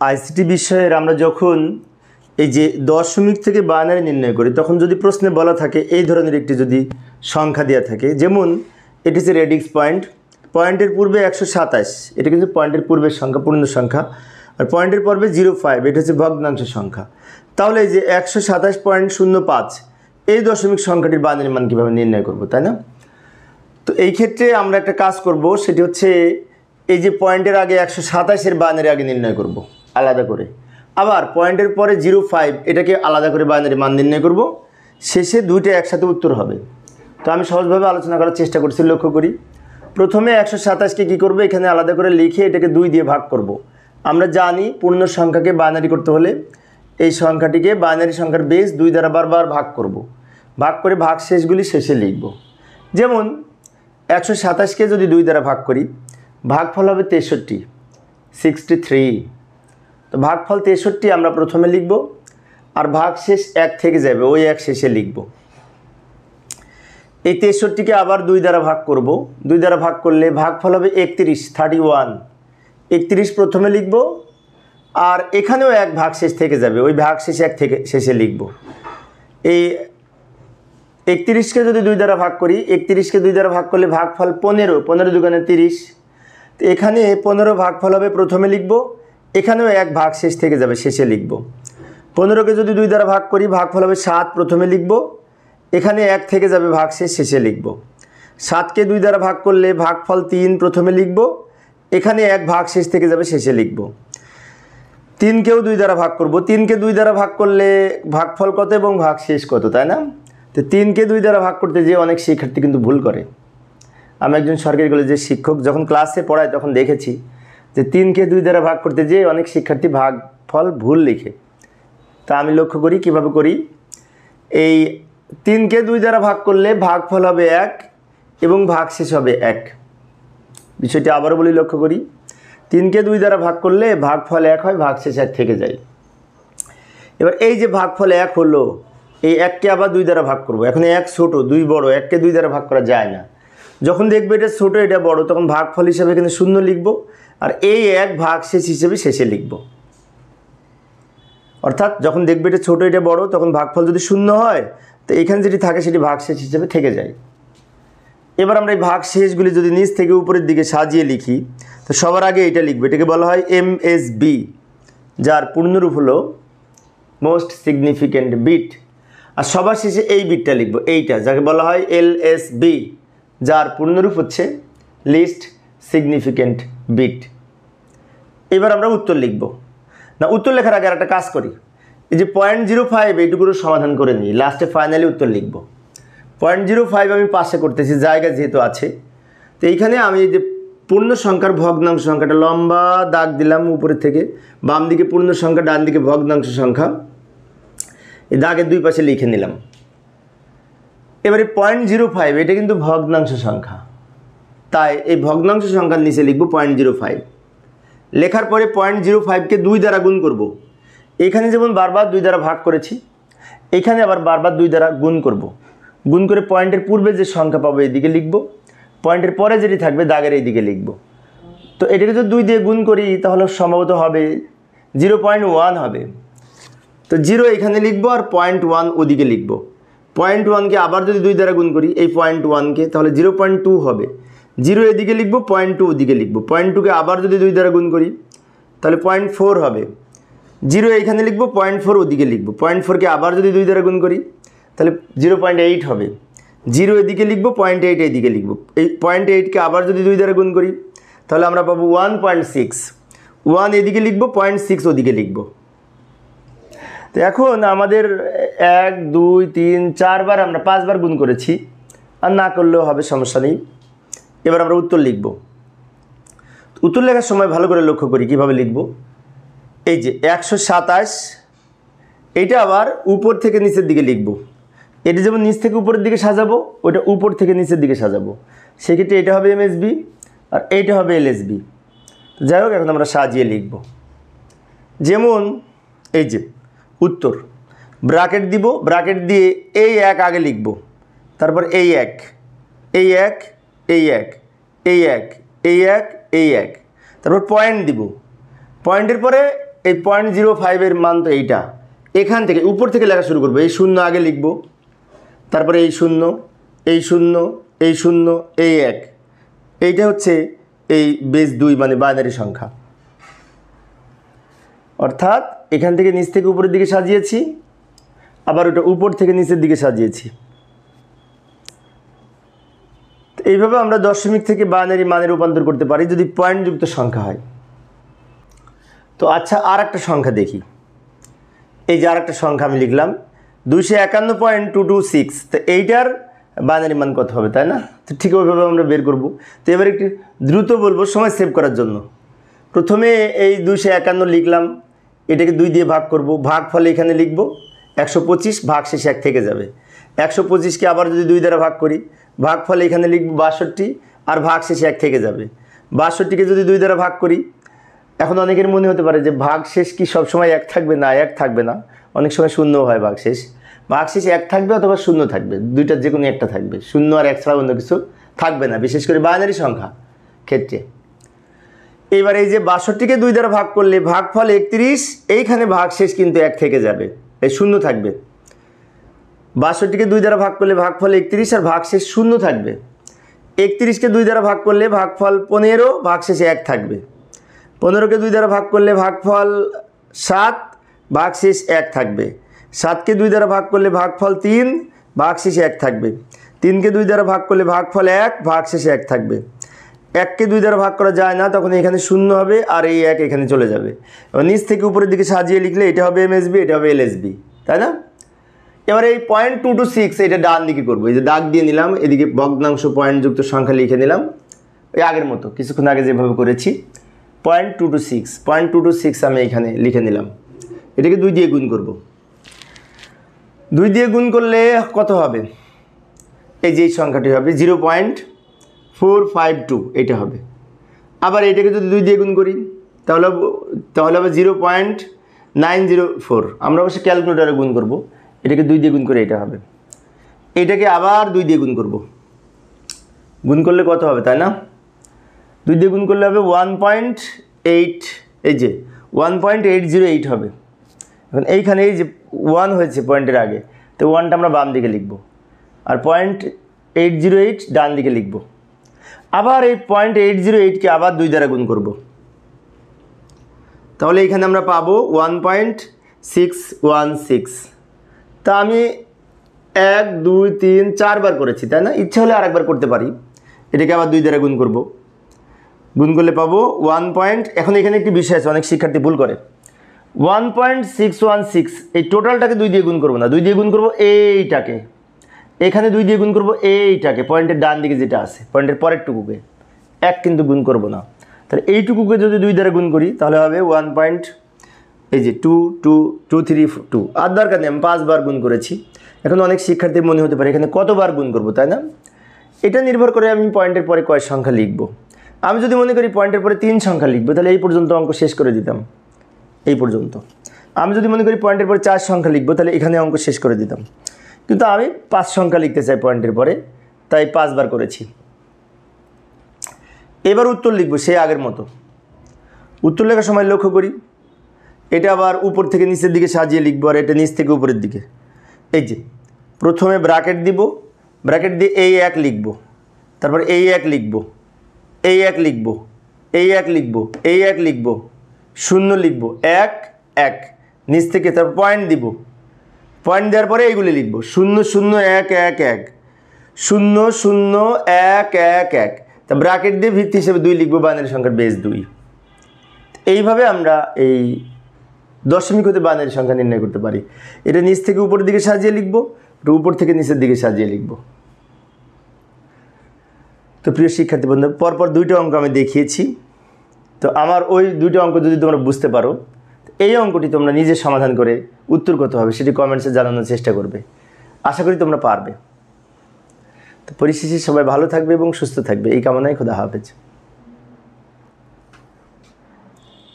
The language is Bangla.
আইসিটি বিষয়ের আমরা যখন এই যে দশমিক থেকে বাইনারি নির্ণয় করি, তখন যদি প্রশ্নে বলা থাকে এই ধরনের একটি যদি সংখ্যা দেওয়া থাকে, যেমন এটি হচ্ছে রেডিক্স পয়েন্ট, পয়েন্টের পূর্বে 127, এটা কিন্তু পয়েন্টের পূর্বের সংখ্যা, পূর্ণ সংখ্যা, আর পয়েন্টের পূর্বে 05, এটা হচ্ছে ভগ্নাংশ সংখ্যা। তাহলে এই যে 127.05 এই দশমিক সংখ্যাটির বাইনারি মান কীভাবে নির্ণয় করব, তাই না? তো এই ক্ষেত্রে আমরা একটা কাজ করব, সেটি হচ্ছে এই যে পয়েন্টের আগে 127-এর বাইনারি আগে নির্ণয় করব আলাদা করে, আবার পয়েন্টের পরে 05 এটাকে আলাদা করে বাইনারি মান নির্ণয় করব, শেষে দুইটা একসাথে উত্তর হবে। তো আমি সহজভাবে আলোচনা করার চেষ্টা করছি। লক্ষ্য করি, প্রথমে 127কে কী করবো, এখানে আলাদা করে লিখে এটাকে 2 দিয়ে ভাগ করব। আমরা জানি পূর্ণ সংখ্যাকে বাইনারি করতে হলে এই সংখ্যাটিকে বাইনারি সংখ্যার বেস 2 দ্বারা বারবার ভাগ করব, ভাগ করে ভাগশেষগুলি শেষে লিখব। যেমন 127কে যদি 2 দ্বারা ভাগ করি, ভাগফল হবে 63। তো ভাগফল 63 আমরা প্রথমে লিখব, আর ভাগশেষ 1 থেকে যাবে, ওই 1 শেষে লিখব। এই 63কে আবার 2 দ্বারা ভাগ করব, 2 দ্বারা ভাগ করলে ভাগফল হবে 31। 31 প্রথমে লিখব, আর এখানেও 1 ভাগশেষ থেকে যাবে, ওই ভাগশেষ 1 থেকে শেষে লিখব। এই 31কে যদি 2 দ্বারা ভাগ করি, 31কে 2 দ্বারা ভাগ করলে ভাগফল 15 দুগুণে 30। তো এখানে 15 ভাগফল হবে প্রথমে লিখব, এখানেও 1 ভাগশেষ থেকে যাবে, শেষে লিখব। 15কে যদি 2 দ্বারা ভাগ করি, ভাগফল হবে 7, প্রথমে লিখব, এখানে 1 থেকে যাবে, ভাগশেষ শেষে লিখব। 7কে 2 দ্বারা ভাগ করলে ভাগফল 3, প্রথমে লিখব, এখানে 1 ভাগশেষ থেকে যাবে, শেষে লিখব। 3কেও 2 দ্বারা ভাগ করব, 3কে 2 দ্বারা ভাগ করলে ভাগফল কত এবং ভাগশেষ কত, তাই না? তো 3কে 2 দ্বারা ভাগ করতে যেয়ে অনেক শিক্ষার্থী কিন্তু ভুল করে। আমি একজন সরকারি কলেজের শিক্ষক, যখন ক্লাসে পড়াই তখন দেখেছি যে 3কে 2 দ্বারা ভাগ করতে যেয়ে অনেক শিক্ষার্থী ভাগফল ভুল লিখে। তা আমি লক্ষ্য করি কিভাবে করি, এই 3কে 2 দ্বারা ভাগ করলে ভাগফল হবে 1 এবং ভাগশেষ হবে 1। বিষয়টি আবারও বলি, লক্ষ্য করি, 3কে 2 দ্বারা ভাগ করলে ভাগফল 1 হয়, ভাগশেষ 1 থেকে যায়। এবার এই যে ভাগফল 1 হলো, এই 1কে আবার 2 দ্বারা ভাগ করব। এখন 1 ছোট, 2 বড়, 1কে 2 দ্বারা ভাগ করা যায় না। যখন দেখবে এটা ছোট, এটা বড়, তখন ভাগফল হিসাবে এখানে 0 লিখব, আর এই 1 ভাগশেষ হিসেবে শেষে লিখব। অর্থাৎ যখন দেখবে এটা ছোট, এটা বড়, তখন ভাগফল যদি 0 হয়, তো এখানে যেটি থাকে সেটি ভাগশেষ হিসেবে থেকে যায়। এবার আমরা এই ভাগশেষগুলি যদি নিচ থেকে উপরের দিকে সাজিয়ে লিখি, তো সবার আগে এটা লিখব, এটাকে বলা হয় MSB, যার পূর্ণরূপ হলো মোস্ট সিগনিফিক্যান্ট বিট। আর সবার শেষে এই বিটটা লিখব, এইটা, যাকে বলা হয় LSB, যার পূর্ণরূপ হচ্ছে লিস্ট সিগনিফিক্যান্ট বিট। এবার আমরা উত্তর লিখব। না, উত্তর লেখার আগে একটা কাজ করি, এই যে 0.05 এইটুকুরও সমাধান করে নিই, লাস্টে ফাইনালি উত্তর লিখব। 0.05 আমি পাশে করতেছি, জায়গা যেহেতু আছে। তো এইখানে আমি এই যে পূর্ণ সংখ্যার ভগ্নাংশ সংখ্যাটা লম্বা দাগ দিলাম উপরের থেকে, বাম দিকে পূর্ণ সংখ্যা, ডান দিকে ভগ্নাংশ সংখ্যা, এই দাগের 2 পাশে লিখে নিলাম। এবারে 0.05 এটা কিন্তু ভগ্নাংশ সংখ্যা, তাই এই ভগ্নাংশ সংখ্যার নিচে লিখব 0.05। লেখার পরে 0.05কে 2 দ্বারা গুণ করব। এখানে যেমন বারবার 2 দ্বারা ভাগ করেছি, এখানে আবার বারবার 2 দ্বারা গুণ করব। গুণ করে পয়েন্টের পূর্বে যে সংখ্যা পাবো এইদিকে লিখব, পয়েন্টের পরে যেটি থাকবে দাগের এইদিকে লিখব। তো এটাকে যদি 2 দিয়ে গুণ করি, তাহলে সম্ভবত হবে 0.1 হবে। তো 0 এখানে লিখব, আর 0.1 ওদিকে লিখব। 0.1কে আবার যদি 2 দ্বারা গুণ করি এই 0.1কে, তাহলে 0.2 হবে। 0 এদিকে লিখব, 0.2 ওদিকে লিখব। 0.2কে আবার যদি 2 দ্বারা গুণ করি, তাহলে 0.4 হবে। 0 এখানে লিখব, 0.4 ওদিকে লিখব। 0.4কে আবার যদি 2 দ্বারা গুণ করি, তাহলে 0.8 হবে। 0 এদিকে লিখব, 0.8 এদিকে লিখব। এই 0.8কে আবার যদি 2 দ্বারা গুণ করি, তাহলে আমরা পাবো 1.6। 1 এদিকে লিখব, 0.6 ওদিকে লিখব। তো এখন আমাদের 1 2 3 4 বার, আমরা 5 বার গুণ করেছি, আর না করলেও হবে, সমস্যা নেই। এবার আমরা উত্তর লিখব। উত্তর লেখার সময় ভালো করে লক্ষ্য করি কীভাবে লিখব। এই যে 127, এইটা আবার উপর থেকে নিচের দিকে লিখব। এটা যেমন নিচ থেকে উপরের দিকে সাজাবো, ওইটা উপর থেকে নিচের দিকে সাজাবো। সেক্ষেত্রে এটা হবে MSB, আর এইটা হবে LSB। যাই হোক, এখন আমরা সাজিয়ে লিখব। যেমন এই যে উত্তর, ব্র্যাকেট দিব, ব্র্যাকেট দিয়ে এই 1 আগে লিখব, তারপর এই 1, এই 1, এই 1, এই 1, এই 1, এই 1, তারপর পয়েন্ট দিব। পয়েন্টের পরে এই 0.05 মান তো এইটা, এখান থেকে উপর থেকে লেখা শুরু করবো। এই শূন্য আগে লিখব, তারপরে এই শূন্য, এই শূন্য, এই শূন্য, এই 1, এইটা হচ্ছে এই বেস 2 মানে বাইনারি সংখ্যা। অর্থাৎ এখান থেকে নিচ থেকে উপরের দিকে সাজিয়েছি, আবার ওটা উপর থেকে নিচের দিকে সাজিয়েছি। এইভাবে আমরা দশমিক থেকে বাইনারি মানে রূপান্তর করতে পারি যদি পয়েন্টযুক্ত সংখ্যা হয়। তো আচ্ছা, আর একটা সংখ্যা দেখি। এই যে আর একটা সংখ্যা আমি লিখলাম 251.226, তো এইটার বাইনারি মান কত হবে, তাই না? তো ঠিক ওইভাবে আমরা বের করব। তো এবার একটু দ্রুত বলবো সময় সেভ করার জন্য। প্রথমে এই 251 লিখলাম, এটাকে 2 দিয়ে ভাগ করব, ভাগ ফলে এখানে লিখব 125, ভাগ শেষে 1 থেকে যাবে। 125কে আবার যদি 2 দ্বারা ভাগ করি, ভাগ ফলে এখানে লিখব 62, আর ভাগ শেষে 1 থেকে যাবে। 62কে যদি 2 দ্বারা ভাগ করি, এখন অনেকের মনে হতে পারে যে ভাগ শেষ কি সবসময় 1 থাকবে? না, 1 থাকবে না, অনেক সময় শূন্যও হয় ভাগ শেষ। ভাগ শেষে 1 থাকবে অথবা শূন্য থাকবে, দুইটার যে কোনো একটা থাকবে, শূন্য আর 1 ছাড়া অন্য কিছু থাকবে না, বিশেষ করে বাইনারি সংখ্যা ক্ষেত্রে। এবার এই যে 62কে 2 দ্বারা ভাগ করলে ভাগফল 31, এইখানে ভাগ শেষ কিন্তু 1 থেকে যাবে, এই শূন্য থাকবে। 62কে 2 দ্বারা ভাগ করলে ভাগফল 31 আর ভাগ শেষ শূন্য থাকবে। 31কে 2 দ্বারা ভাগ করলে ভাগফল 15, ভাগ শেষে 1 থাকবে। 15কে 2 দ্বারা ভাগ করলে ভাগফল 7, ভাগ শেষ 1 থাকবে। 7কে 2 দ্বারা ভাগ করলে ভাগফল 3, ভাগ শেষে 1 থাকবে। 3কে 2 দ্বারা ভাগ করলে ভাগফল 1, ভাগ শেষে 1 থাকবে। 1কে 2 দ্বারা ভাগ করা যায় না, তখন এখানে শূন্য হবে আর এই 1 এখানে চলে যাবে। এবার নিচ থেকে উপরের দিকে সাজিয়ে লিখলে এটা হবে এমএসবি, এটা হবে এলএসবি, তাই না? এবার এই 0.226 এটা ডান দিকে করবো। এই যে দাগ দিয়ে নিলাম, এদিকে ভগ্নাংশ পয়েন্টযুক্ত সংখ্যা লিখে নিলাম, ওই আগের মতো কিছুক্ষণ আগে যেভাবে করেছি। 0.226 আমি এখানে লিখে নিলাম। এটাকে 2 দিয়ে গুণ করব। 2 দিয়ে গুণ করলে কত হবে? এই যে এই সংখ্যাটি হবে 0.452, এটা হবে। আবার এটাকে যদি 2 দিয়ে গুণ করি তাহলে হবে 0.904। আমরা অবশ্যই ক্যালকুলেটারে গুণ করব। এটাকে 2 দিয়ে গুণ করে এটা হবে। এটাকে আবার 2 দিয়ে গুণ করব। গুণ করলে কত হবে, তাই না? 2 দিয়ে গুণ করলে হবে 1.8, এই যে 1.808 হবে। এখন এইখানে এই যে 1 হয়েছে পয়েন্টের আগে, তো 1টা আমরা বাম দিকে লিখব, আর 0.808 ডান দিকে লিখব। আবার এই 0.808কে আবার 2 দ্বারা গুণ করব, তাহলে এখানে আমরা পাবো 1.616। তা আমি 1 2 3 4 বার করেছি, তাই না? ইচ্ছা হলে আরেকবার করতে পারি। এটাকে আবার 2 দ্বারা গুণ করব, গুণ করলে পাবো 1. এখন এখানে একটি বিষয় আছে, অনেক শিক্ষার্থী ভুল করে। 1.616, এই টোটালটাকে 2 দিয়ে গুণ করবো না, 2 দিয়ে গুণ করবো এইটাকে, এখানে 2 দিয়ে গুণ করবো এইটাকে, পয়েন্টের ডান দিকে যেটা আছে, পয়েন্টের পরের টুকুকে। 1 কিন্তু গুণ করব না। তাহলে এইটুকুকে যদি 2 দ্বারা গুণ করি তাহলে হবে 1. এই যে 2 2 2 3 2, আর দরকার নেই, আমি 5 বার গুণ করেছি। এখন অনেক শিক্ষার্থীর মনে হতে পারে এখানে কতবার গুণ করব, তাই না? এটা নির্ভর করে আমি পয়েন্টের পরে কয় সংখ্যা লিখব। আমি যদি মনে করি পয়েন্টের পরে 3 সংখ্যা লিখবো, তাহলে এই পর্যন্ত অঙ্ক শেষ করে দিতাম, এই পর্যন্ত। আমি যদি মনে করি পয়েন্টের পরে 4 সংখ্যা লিখবো, তাহলে এখানে অঙ্ক শেষ করে দিতাম। কিন্তু আমি 5 সংখ্যা লিখতে চাই পয়েন্টের পরে, তাই 5 বার করেছি। এবার উত্তর লিখব সেই আগের মতো। উত্তর লেখার সময় লক্ষ্য করি, এটা আবার উপর থেকে নিচের দিকে সাজিয়ে লিখবো, আর এটা নিচ থেকে উপরের দিকে। এই যে প্রথমে ব্র্যাকেট দিব, ব্র্যাকেট দিয়ে এই 1 লিখব, তারপর এই 1 লিখব, এই 1 লিখব, এই 1 লিখব, এই 1 লিখব, শূন্য লিখব, 1 1, নিচ থেকে তারপর পয়েন্ট দিব, পয়েন্ট দেওয়ার পরে এইগুলি লিখব, 0 0 1 1 1, 0 0 1 1 1, তা ব্র্যাকেট দিয়ে ভিত্তি হিসেবে 2 লিখব, বাইনারি সংখ্যার বেস 2। এইভাবে আমরা এই দশমিক হতে বাইনারি সংখ্যা নির্ণয় করতে পারি। এটা নিচ থেকে উপরের দিকে সাজিয়ে লিখব, এটা উপর থেকে নিচের দিকে সাজিয়ে লিখব। তো প্রিয় শিক্ষার্থী বন্ধু, পরপর 2টা অঙ্ক আমি দেখিয়েছি। তো আমার ওই 2টা অঙ্ক যদি তোমরা বুঝতে পারো, এই অঙ্কটি তোমরা নিজে সমাধান করে উত্তর কত হবে সেটি কমেন্টসে জানানোর চেষ্টা করবে। আশা করি তোমরা পারবে। তো পরিশেষে সবাই ভালো থাকবে এবং সুস্থ থাকবে, এই কামনায় খোদা হাফেজ।